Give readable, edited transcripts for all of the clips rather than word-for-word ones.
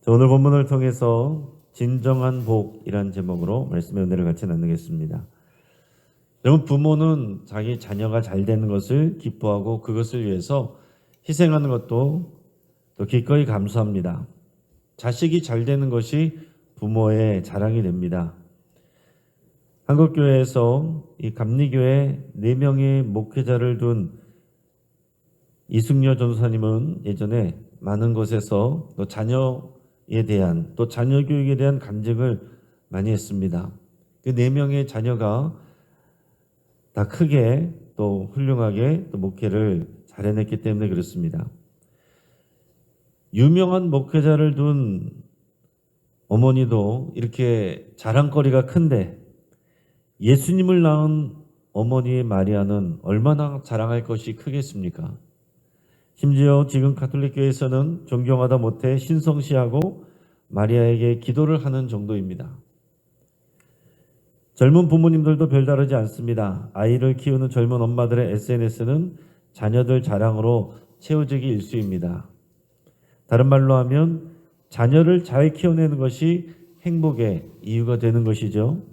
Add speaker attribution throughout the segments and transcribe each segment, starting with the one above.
Speaker 1: 오늘 본문을 통해서 진정한 복이란 제목으로 말씀의 은혜를 같이 나누겠습니다. 여러분, 부모는 자기 자녀가 잘 되는 것을 기뻐하고 그것을 위해서 희생하는 것도 또 기꺼이 감수합니다. 자식이 잘 되는 것이 부모의 자랑이 됩니다. 한국교회에서 이 감리교회 4명의 목회자를 둔 이승려 전도사님은 예전에 많은 곳에서 또 자녀에 대한 또 자녀 교육에 대한 간증을 많이 했습니다. 그 4명의 자녀가 다 크게 또 훌륭하게 또 목회를 잘 해냈기 때문에 그렇습니다. 유명한 목회자를 둔 어머니도 이렇게 자랑거리가 큰데 예수님을 낳은 어머니의 마리아는 얼마나 자랑할 것이 크겠습니까? 심지어 지금 가톨릭교회에서는 존경하다 못해 신성시하고 마리아에게 기도를 하는 정도입니다. 젊은 부모님들도 별다르지 않습니다. 아이를 키우는 젊은 엄마들의 SNS는 자녀들 자랑으로 채워지기 일쑤입니다. 다른 말로 하면 자녀를 잘 키워내는 것이 행복의 이유가 되는 것이죠.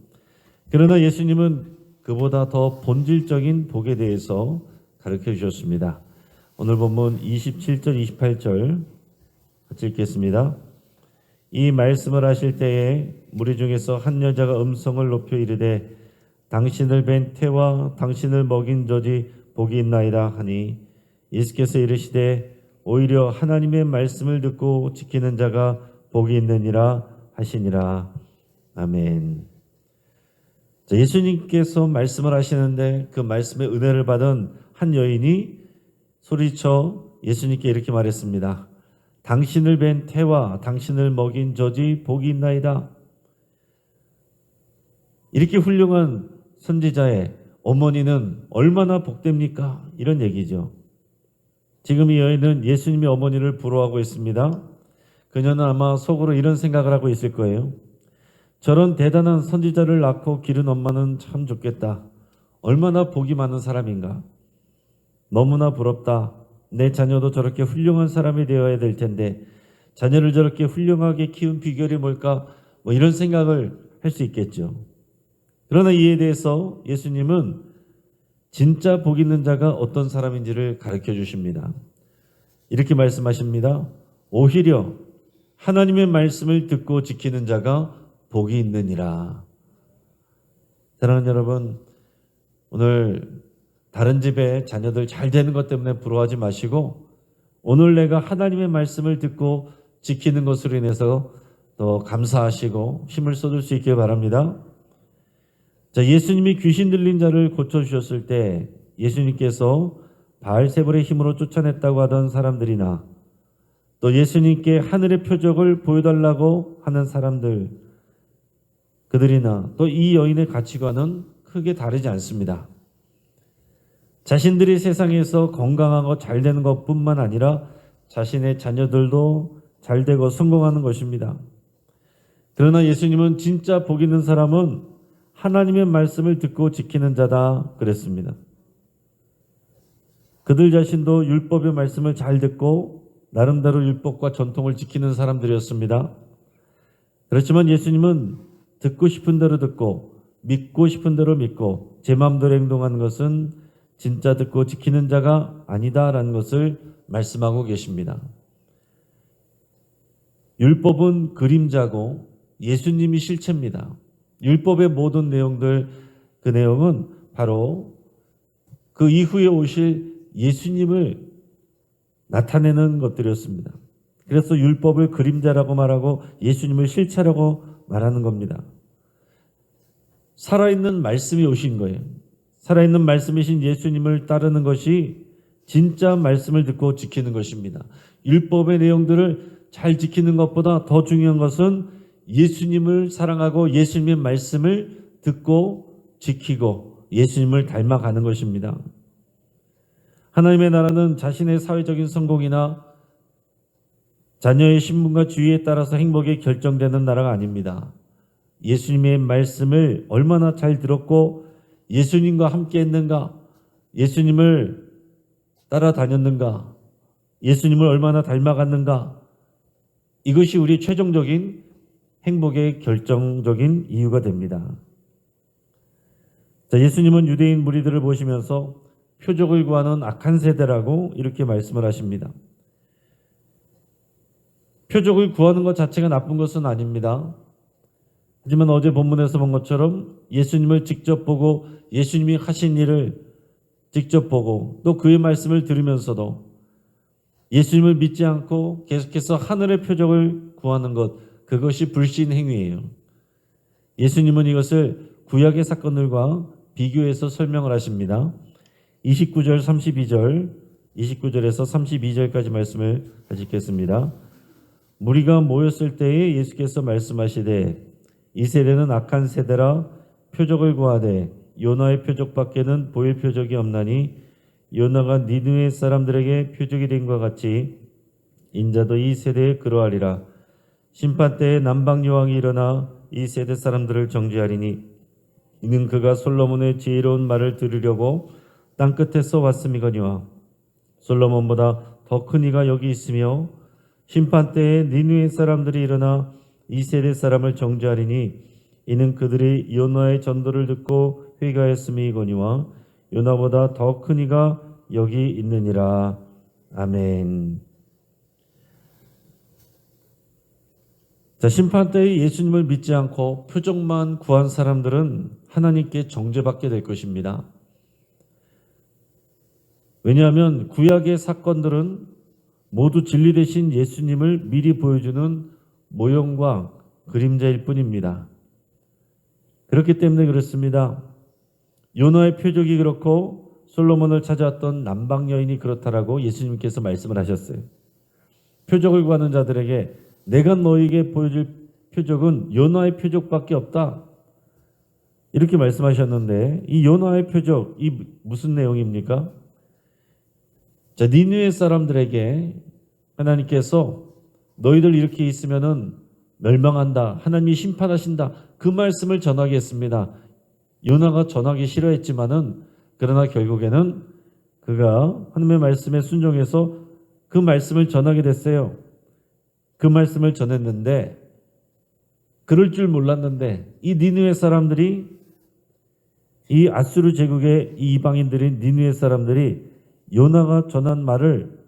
Speaker 1: 그러나 예수님은 그보다 더 본질적인 복에 대해서 가르쳐 주셨습니다. 오늘 본문 27절, 28절 같이 읽겠습니다. 이 말씀을 하실 때에 무리 중에서 한 여자가 음성을 높여 이르되 당신을 뵌 태와 당신을 먹인 젖이 복이 있나이다 하니 예수께서 이르시되 오히려 하나님의 말씀을 듣고 지키는 자가 복이 있느니라 하시니라. 아멘. 예수님께서 말씀을 하시는데 그 말씀의 은혜를 받은 한 여인이 소리쳐 예수님께 이렇게 말했습니다. 당신을 뵌 태와 당신을 먹인 젖이 복이 있나이다. 이렇게 훌륭한 선지자의 어머니는 얼마나 복됩니까? 이런 얘기죠. 지금 이 여인은 예수님의 어머니를 부러워하고 있습니다. 그녀는 아마 속으로 이런 생각을 하고 있을 거예요. 저런 대단한 선지자를 낳고 기른 엄마는 참 좋겠다. 얼마나 복이 많은 사람인가. 너무나 부럽다. 내 자녀도 저렇게 훌륭한 사람이 되어야 될 텐데 자녀를 저렇게 훌륭하게 키운 비결이 뭘까? 이런 생각을 할 수 있겠죠. 그러나 이에 대해서 예수님은 진짜 복 있는 자가 어떤 사람인지를 가르쳐 주십니다. 이렇게 말씀하십니다. 오히려 하나님의 말씀을 듣고 지키는 자가 복이 있느니라. 사랑하는 여러분, 오늘 다른 집에 자녀들 잘 되는 것 때문에 부러워하지 마시고 오늘 내가 하나님의 말씀을 듣고 지키는 것으로 인해서 더 감사하시고 힘을 쏟을 수 있길 바랍니다. 자, 예수님이 귀신 들린 자를 고쳐주셨을 때 예수님께서 바알세불의 힘으로 쫓아냈다고 하던 사람들이나 또 예수님께 하늘의 표적을 보여달라고 하는 사람들, 그들이나 또 이 여인의 가치관은 크게 다르지 않습니다. 자신들이 세상에서 건강하고 잘 되는 것뿐만 아니라 자신의 자녀들도 잘 되고 성공하는 것입니다. 그러나 예수님은 진짜 복 있는 사람은 하나님의 말씀을 듣고 지키는 자다 그랬습니다. 그들 자신도 율법의 말씀을 잘 듣고 나름대로 율법과 전통을 지키는 사람들이었습니다. 그렇지만 예수님은 듣고 싶은 대로 듣고 믿고 싶은 대로 믿고 제 마음대로 행동하는 것은 진짜 듣고 지키는 자가 아니다라는 것을 말씀하고 계십니다. 율법은 그림자고 예수님이 실체입니다. 율법의 모든 내용들, 그 내용은 바로 그 이후에 오실 예수님을 나타내는 것들이었습니다. 그래서 율법을 그림자라고 말하고 예수님을 실체라고 말하는 겁니다. 살아있는 말씀이 오신 거예요. 살아있는 말씀이신 예수님을 따르는 것이 진짜 말씀을 듣고 지키는 것입니다. 율법의 내용들을 잘 지키는 것보다 더 중요한 것은 예수님을 사랑하고 예수님의 말씀을 듣고 지키고 예수님을 닮아가는 것입니다. 하나님의 나라는 자신의 사회적인 성공이나 자녀의 신분과 지위에 따라서 행복이 결정되는 나라가 아닙니다. 예수님의 말씀을 얼마나 잘 들었고 예수님과 함께 했는가, 예수님을 따라다녔는가, 예수님을 얼마나 닮아갔는가, 이것이 우리 최종적인 행복의 결정적인 이유가 됩니다. 자, 예수님은 유대인 무리들을 보시면서 표적을 구하는 악한 세대라고 이렇게 말씀을 하십니다. 표적을 구하는 것 자체가 나쁜 것은 아닙니다. 하지만 어제 본문에서 본 것처럼 예수님을 직접 보고 예수님이 하신 일을 직접 보고 또 그의 말씀을 들으면서도 예수님을 믿지 않고 계속해서 하늘의 표적을 구하는 것, 그것이 불신 행위예요. 예수님은 이것을 구약의 사건들과 비교해서 설명을 하십니다. 29절, 32절, 29절에서 32절까지 말씀을 같이 읽겠습니다. 무리가 모였을 때에 예수께서 말씀하시되 이 세대는 악한 세대라 표적을 구하되 요나의 표적밖에는 보일 표적이 없나니 요나가 니느웨 사람들에게 표적이 된과 같이 인자도 이 세대에 그러하리라. 심판 때에 남방 여왕이 일어나 이 세대 사람들을 정죄하리니 이는 그가 솔로몬의 지혜로운 말을 들으려고 땅 끝에서 왔음이거니와 솔로몬보다 더 큰 이가 여기 있으며 심판 때에 니느웨 사람들이 일어나 이 세대 사람을 정죄하리니 이는 그들이 요나의 전도를 듣고 회개하였음이거니와 요나보다 더 큰 이가 여기 있느니라. 아멘. 자, 심판 때에 예수님을 믿지 않고 표적만 구한 사람들은 하나님께 정죄받게 될 것입니다. 왜냐하면 구약의 사건들은 모두 진리 되신 예수님을 미리 보여주는 모형과 그림자일 뿐입니다. 그렇기 때문에 그렇습니다. 요나의 표적이 그렇고 솔로몬을 찾아왔던 남방 여인이 그렇다라고 예수님께서 말씀을 하셨어요. 표적을 구하는 자들에게 내가 너에게 보여줄 표적은 요나의 표적밖에 없다. 이렇게 말씀하셨는데 이 요나의 표적, 이 무슨 내용입니까? 자, 니느웨 사람들에게 하나님께서 너희들 이렇게 있으면은 멸망한다. 하나님이 심판하신다. 그 말씀을 전하겠습니다. 요나가 전하기 싫어했지만은 그러나 결국에는 그가 하나님의 말씀에 순종해서 그 말씀을 전하게 됐어요. 그 말씀을 전했는데 그럴 줄 몰랐는데 이 니느웨 사람들이 이 아수르 제국의 이 이방인들인 니느웨 사람들이 요나가 전한 말을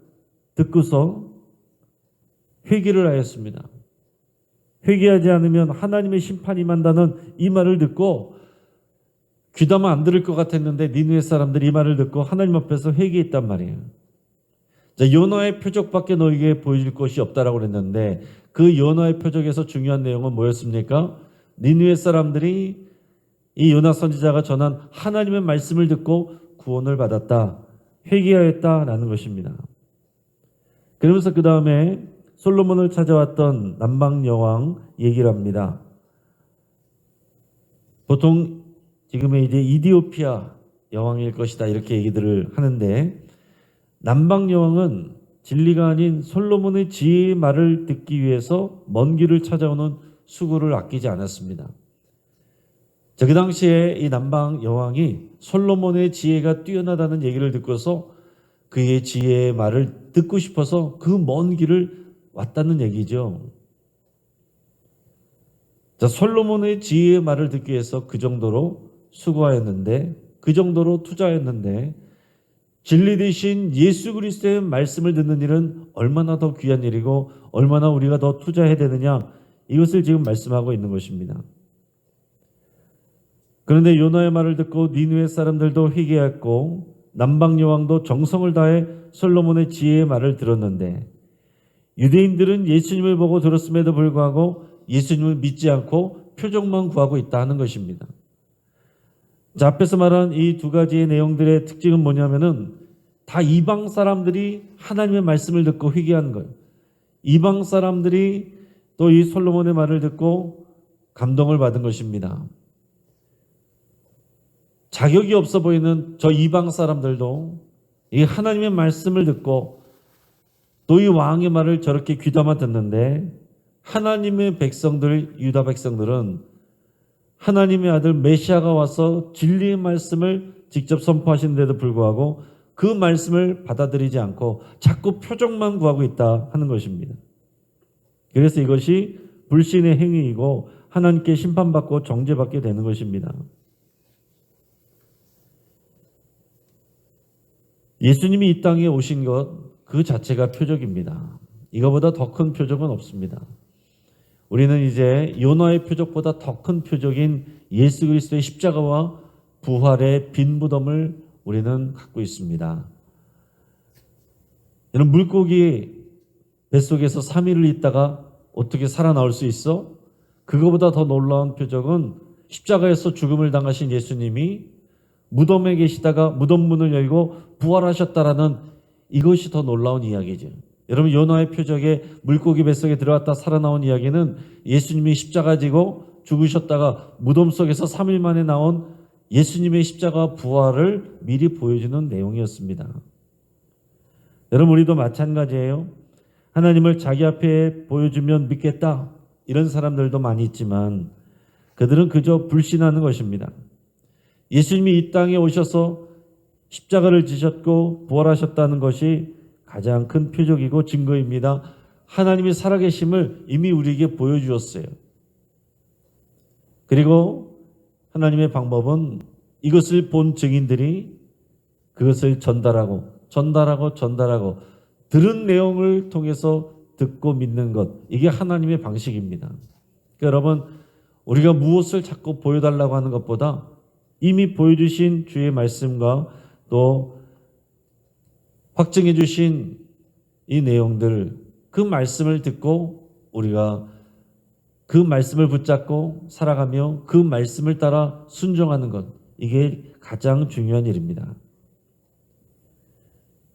Speaker 1: 듣고서 회개를 하였습니다. 회개하지 않으면 하나님의 심판이 임한다는 이 말을 듣고 귀담아 안 들을 것 같았는데 니느웨 사람들이 이 말을 듣고 하나님 앞에서 회개했단 말이에요. 자, 요나의 표적밖에 너에게 보여줄 것이 없다라고 그랬는데 그 요나의 표적에서 중요한 내용은 뭐였습니까? 니느웨 사람들이 이 요나 선지자가 전한 하나님의 말씀을 듣고 구원을 받았다. 회개하였다라는 것입니다. 그러면서 그 다음에 솔로몬을 찾아왔던 남방 여왕 얘기를 합니다. 보통 지금의 이제 이디오피아 여왕일 것이다 이렇게 얘기들을 하는데 남방 여왕은 진리가 아닌 솔로몬의 지혜의 말을 듣기 위해서 먼 길을 찾아오는 수고를 아끼지 않았습니다. 자, 그 당시에 이 남방 여왕이 솔로몬의 지혜가 뛰어나다는 얘기를 듣고서 그의 지혜의 말을 듣고 싶어서 그 먼 길을 왔다는 얘기죠. 자, 솔로몬의 지혜의 말을 듣기 위해서 그 정도로 수고하였는데, 그 정도로 투자했는데, 진리 되신 예수 그리스도의 말씀을 듣는 일은 얼마나 더 귀한 일이고 얼마나 우리가 더 투자해야 되느냐, 이것을 지금 말씀하고 있는 것입니다. 그런데 요나의 말을 듣고 니느웨 사람들도 회개했고 남방 여왕도 정성을 다해 솔로몬의 지혜의 말을 들었는데 유대인들은 예수님을 보고 들었음에도 불구하고 예수님을 믿지 않고 표적만 구하고 있다 하는 것입니다. 자, 앞에서 말한 이 두 가지의 내용들의 특징은 뭐냐면은 다 이방 사람들이 하나님의 말씀을 듣고 회개하는 거예요. 이방 사람들이 또 이 솔로몬의 말을 듣고 감동을 받은 것입니다. 자격이 없어 보이는 저 이방 사람들도 이 하나님의 말씀을 듣고 또 이 왕의 말을 저렇게 귀담아 듣는데 하나님의 백성들, 유다 백성들은 하나님의 아들 메시아가 와서 진리의 말씀을 직접 선포하시는데도 불구하고 그 말씀을 받아들이지 않고 자꾸 표적만 구하고 있다 하는 것입니다. 그래서 이것이 불신의 행위이고 하나님께 심판받고 정죄받게 되는 것입니다. 예수님이 이 땅에 오신 것 그 자체가 표적입니다. 이거보다 더 큰 표적은 없습니다. 우리는 이제 요나의 표적보다 더 큰 표적인 예수 그리스도의 십자가와 부활의 빈 무덤을 우리는 갖고 있습니다. 이런 물고기 뱃속에서 3일을 있다가 어떻게 살아나올 수 있어? 그거보다 더 놀라운 표적은 십자가에서 죽음을 당하신 예수님이 무덤에 계시다가 무덤 문을 열고 부활하셨다라는 이것이 더 놀라운 이야기죠. 여러분, 요나의 표적에 물고기 뱃속에 들어갔다 살아나온 이야기는 예수님이 십자가 지고 죽으셨다가 무덤 속에서 3일 만에 나온 예수님의 십자가 부활을 미리 보여주는 내용이었습니다. 여러분, 우리도 마찬가지예요. 하나님을 자기 앞에 보여주면 믿겠다, 이런 사람들도 많이 있지만 그들은 그저 불신하는 것입니다. 예수님이 이 땅에 오셔서 십자가를 지셨고 부활하셨다는 것이 가장 큰 표적이고 증거입니다. 하나님이 살아계심을 이미 우리에게 보여주었어요. 그리고 하나님의 방법은 이것을 본 증인들이 그것을 전달하고 들은 내용을 통해서 듣고 믿는 것, 이게 하나님의 방식입니다. 그러니까 여러분, 우리가 무엇을 자꾸 보여달라고 하는 것보다 이미 보여주신 주의 말씀과 또 확증해 주신 이 내용들, 그 말씀을 듣고 우리가 그 말씀을 붙잡고 살아가며 그 말씀을 따라 순종하는 것, 이게 가장 중요한 일입니다.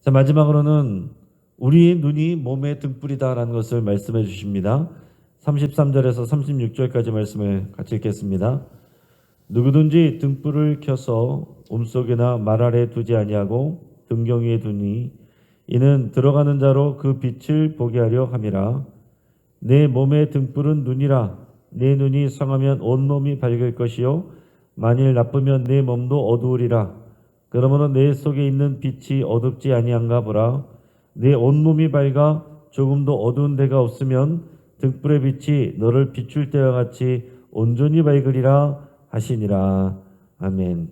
Speaker 1: 자, 마지막으로는 우리의 눈이 몸의 등불이다라는 것을 말씀해 주십니다. 33절에서 36절까지 말씀을 같이 읽겠습니다. 누구든지 등불을 켜서 움속이나 말 아래 두지 아니하고 등경 위에 두니 이는 들어가는 자로 그 빛을 보게 하려 함이라. 내 몸의 등불은 눈이라. 내 눈이 성하면 온몸이 밝을 것이요 만일 나쁘면 내 몸도 어두우리라. 그러므로 내 속에 있는 빛이 어둡지 아니한가 보라. 내 온몸이 밝아 조금도 어두운 데가 없으면 등불의 빛이 너를 비출 때와 같이 온전히 밝으리라 하시니라. 아멘.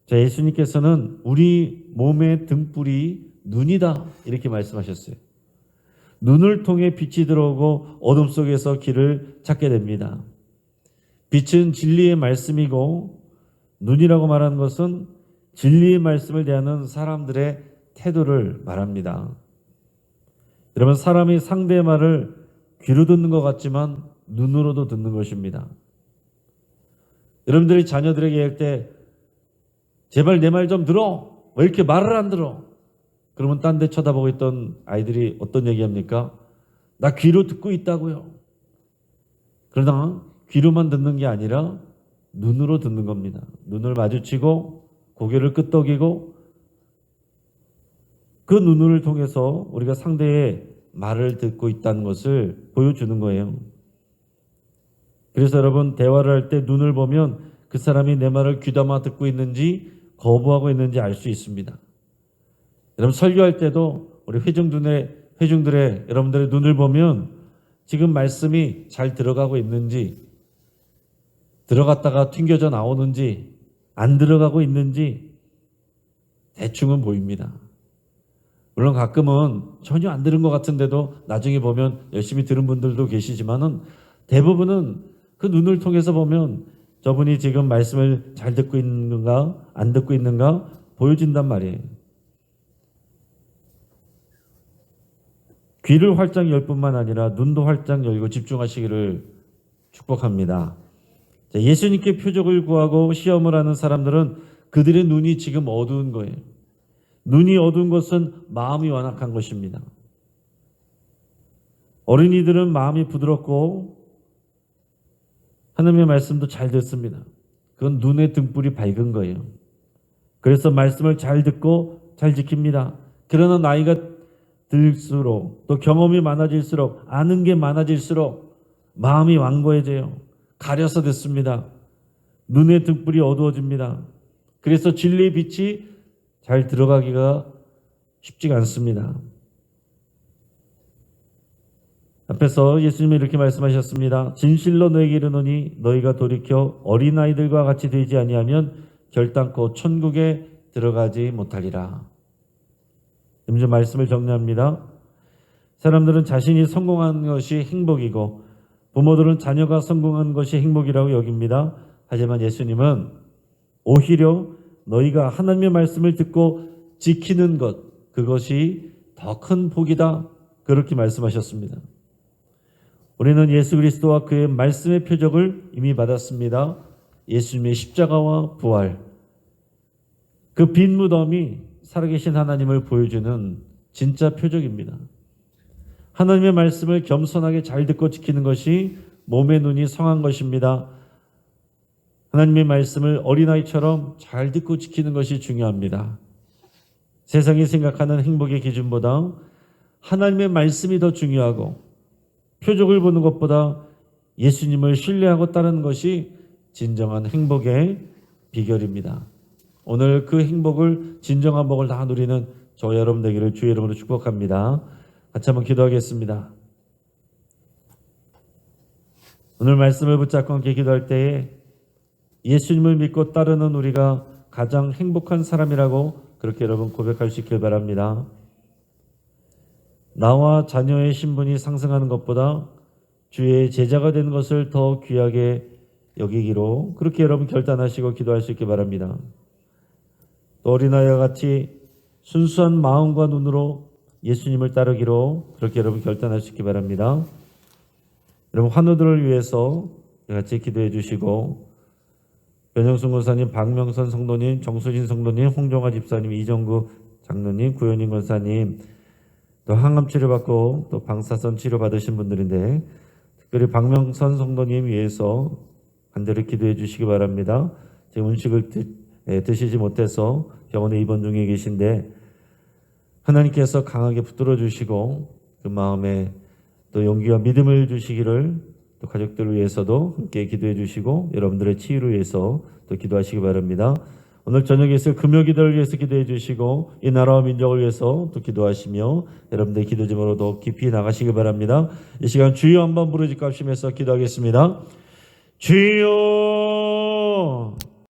Speaker 1: 자, 예수님께서는 우리 몸의 등불이 눈이다, 이렇게 말씀하셨어요. 눈을 통해 빛이 들어오고 어둠 속에서 길을 찾게 됩니다. 빛은 진리의 말씀이고 눈이라고 말하는 것은 진리의 말씀을 대하는 사람들의 태도를 말합니다. 여러분, 사람이 상대의 말을 귀로 듣는 것 같지만 눈으로도 듣는 것입니다. 여러분들이 자녀들에게 얘기할 때 제발 내 말 좀 들어, 왜 이렇게 말을 안 들어? 그러면 딴 데 쳐다보고 있던 아이들이 어떤 얘기합니까? 나 귀로 듣고 있다고요. 그러나 귀로만 듣는 게 아니라 눈으로 듣는 겁니다. 눈을 마주치고 고개를 끄덕이고 그 눈을 통해서 우리가 상대의 말을 듣고 있다는 것을 보여주는 거예요. 그래서 여러분, 대화를 할 때 눈을 보면 그 사람이 내 말을 귀담아 듣고 있는지 거부하고 있는지 알 수 있습니다. 여러분, 설교할 때도 우리 회중들의 여러분들의 눈을 보면 지금 말씀이 잘 들어가고 있는지, 들어갔다가 튕겨져 나오는지, 안 들어가고 있는지 대충은 보입니다. 물론 가끔은 전혀 안 들은 것 같은데도 나중에 보면 열심히 들은 분들도 계시지만은 대부분은 그 눈을 통해서 보면 저분이 지금 말씀을 잘 듣고 있는가 안 듣고 있는가 보여진단 말이에요. 귀를 활짝 열 뿐만 아니라 눈도 활짝 열고 집중하시기를 축복합니다. 자, 예수님께 표적을 구하고 시험을 하는 사람들은 그들의 눈이 지금 어두운 거예요. 눈이 어두운 것은 마음이 완악한 것입니다. 어린이들은 마음이 부드럽고 하나님의 말씀도 잘 듣습니다. 그건 눈의 등불이 밝은 거예요. 그래서 말씀을 잘 듣고 잘 지킵니다. 그러나 나이가 들수록 또 경험이 많아질수록 아는 게 많아질수록 마음이 완고해져요. 가려서 듣습니다. 눈의 등불이 어두워집니다. 그래서 진리의 빛이 잘 들어가기가 쉽지가 않습니다. 앞에서 예수님이 이렇게 말씀하셨습니다. 진실로 너에게 이르노니 너희가 돌이켜 어린아이들과 같이 되지 아니하면 결단코 천국에 들어가지 못하리라. 이제 말씀을 정리합니다. 사람들은 자신이 성공한 것이 행복이고 부모들은 자녀가 성공한 것이 행복이라고 여깁니다. 하지만 예수님은 오히려 너희가 하나님의 말씀을 듣고 지키는 것, 그것이 더 큰 복이다. 그렇게 말씀하셨습니다. 우리는 예수 그리스도와 그의 말씀의 표적을 이미 받았습니다. 예수님의 십자가와 부활. 그 빈 무덤이 살아계신 하나님을 보여주는 진짜 표적입니다. 하나님의 말씀을 겸손하게 잘 듣고 지키는 것이 몸의 눈이 성한 것입니다. 하나님의 말씀을 어린아이처럼 잘 듣고 지키는 것이 중요합니다. 세상이 생각하는 행복의 기준보다 하나님의 말씀이 더 중요하고 표적을 보는 것보다 예수님을 신뢰하고 따르는 것이 진정한 행복의 비결입니다. 오늘 그 행복을, 진정한 복을 다 누리는 저 여러분 되기를 주의 이름으로 축복합니다. 같이 한번 기도하겠습니다. 오늘 말씀을 붙잡고 함께 기도할 때에 예수님을 믿고 따르는 우리가 가장 행복한 사람이라고 그렇게 여러분 고백할 수 있길 바랍니다. 나와 자녀의 신분이 상승하는 것보다 주의 제자가 되는 것을 더 귀하게 여기기로 그렇게 여러분 결단하시고 기도할 수 있길 바랍니다. 또 어린아이와 같이 순수한 마음과 눈으로 예수님을 따르기로 그렇게 여러분 결단할 수 있길 바랍니다. 여러분 환우들을 위해서 같이 기도해 주시고 변영순 권사님, 박명선 성도님, 정수진 성도님, 홍종화 집사님, 이정구 장로님, 구현인 권사님, 또 항암 치료받고 또 방사선 치료 받으신 분들인데 특별히 박명선 성도님 위해서 간절히 기도해 주시기 바랍니다. 지금 음식을 드시지 못해서 병원에 입원 중에 계신데 하나님께서 강하게 붙들어 주시고 그 마음에 또 용기와 믿음을 주시기를 또 가족들을 위해서도 함께 기도해 주시고 여러분들의 치유를 위해서 또 기도하시기 바랍니다. 오늘 저녁에 있을 금요기도를 위해서 기도해 주시고 이 나라와 민족을 위해서 또 기도하시며 여러분들의 기도 제목으로 더 깊이 나가시기 바랍니다. 이 시간 주여 한번 부르짖고 합심해서 기도하겠습니다. 주여